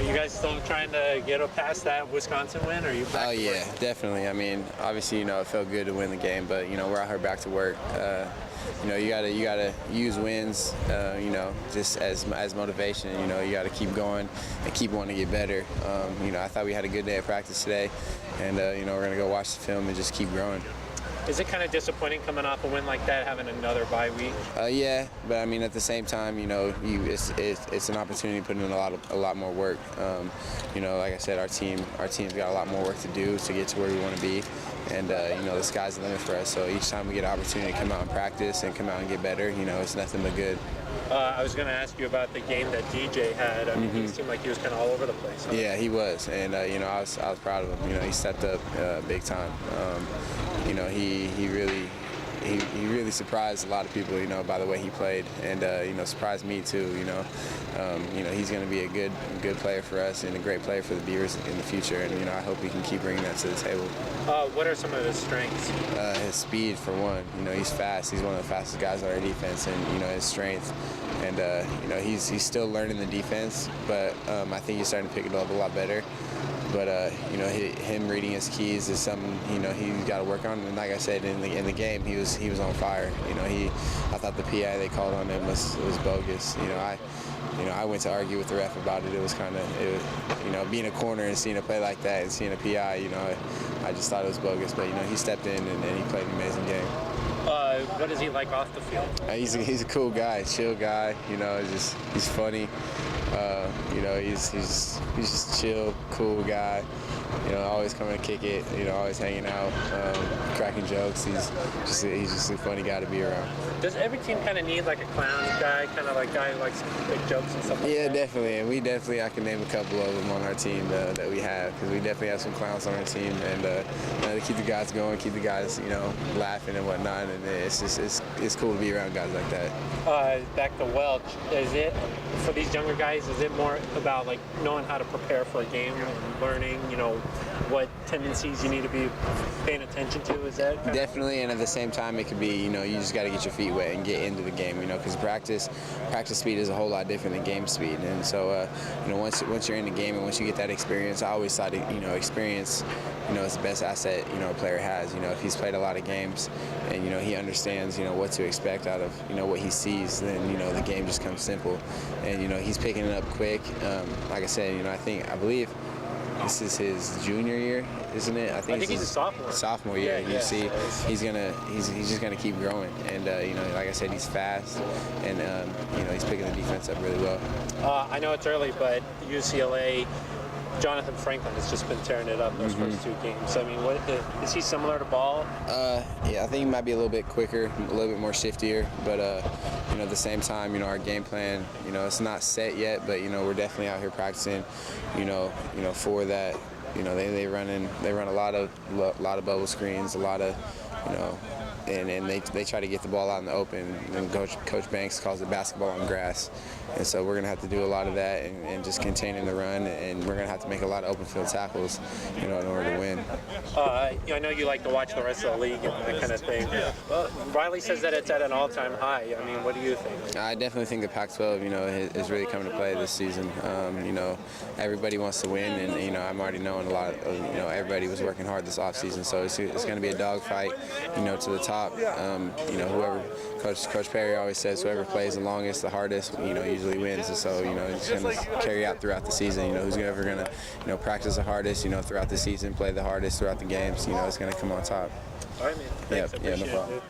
you guys still trying to get past that Wisconsin win, or are you back Oh to yeah, work? definitely. I mean, obviously, it felt good to win the game, but we're out here back to work. You gotta use wins, just as motivation. You gotta keep going and keep wanting to get better. I thought we had a good day of practice today, and we're gonna go watch the film and just keep growing. Is it kind of disappointing coming off a win like that, having another bye week? Yeah, but I mean at the same time, it's an opportunity to put in a lot more work. Like I said, our team's got a lot more work to do to get to where we want to be, and the sky's the limit for us. So each time we get an opportunity to come out and practice and come out and get better, it's nothing but good. I was going to ask you about the game that DJ had. I mean, he seemed like he was kind of all over the place. Huh? Yeah, he was, and I was proud of him. He stepped up big time. He really surprised a lot of people, by the way he played, and surprised me too. He's going to be a good player for us and a great player for the Beavers in the future, and I hope he can keep bringing that to the table. What are some of his strengths? His speed, for one. He's fast. He's one of the fastest guys on our defense, and his strength. And he's still learning the defense, but I think he's starting to pick it up a lot better. But him reading his keys is something he's got to work on. And like I said, in the game, he was on fire. I thought the PI they called on him was bogus. I went to argue with the ref about it. It was being a corner and seeing a play like that and seeing a PI. I just thought it was bogus. But he stepped in and he played an amazing game. What is he like off the field? He's a cool guy, chill guy. He's funny. He's just chill, cool guy. Always coming to kick it. Always hanging out, cracking jokes. He's just a funny guy to be around. Does every team kind of need like a clown guy, kind of like guy who likes big jokes and stuff like that? Yeah, definitely. And I can name a couple of them on our team that we have, because we definitely have some clowns on our team, and to keep the guys going, keep the guys laughing and whatnot. And it's cool to be around guys like that. Back to Welch, is it for these younger guys? Is it more about like knowing how to prepare for a game and learning, what tendencies you need to be paying attention to? Is that definitely? And at the same time, it could be you just got to get your feet wet and get into the game. Because practice speed is a whole lot different than game speed. And so once you're in the game and once you get that experience, I always thought experience is the best asset a player has. If he's played a lot of games and he understands what to expect out of what he sees, then the game just comes simple. And he's picking it up quick. Like I said, I believe this is his junior year, isn't it? I think he's a sophomore. Sophomore year. Yeah. He's just gonna keep growing, and like I said, he's fast, and he's picking the defense up really well. I know it's early, but UCLA, Jonathan Franklin has just been tearing it up those first two games. I mean, is he similar to Ball? Yeah, I think he might be a little bit quicker, a little bit more shiftier, but at the same time, our game plan, it's not set yet, but we're definitely out here practicing, for that. They run a lot of bubble screens, a lot of, and they try to get the ball out in the open. And Coach Banks calls it basketball on grass. And so we're going to have to do a lot of that and just containing the run, and we're going to have to make a lot of open field tackles, in order to win. I know you like to watch the rest of the league and that kind of thing. Riley says that it's at an all-time high. I mean, what do you think? I definitely think the Pac-12, is really coming to play this season. Everybody wants to win, and I'm already knowing a lot of, everybody was working hard this offseason, so it's going to be a dogfight, to the top. Whoever Coach Poyer always says, whoever plays the longest, the hardest, usually wins. And so, it's going to carry out throughout the season. Who's ever going to, practice the hardest, throughout the season, play the hardest throughout the games. It's going to come on top. All right, man. Thanks. Yeah, no problem.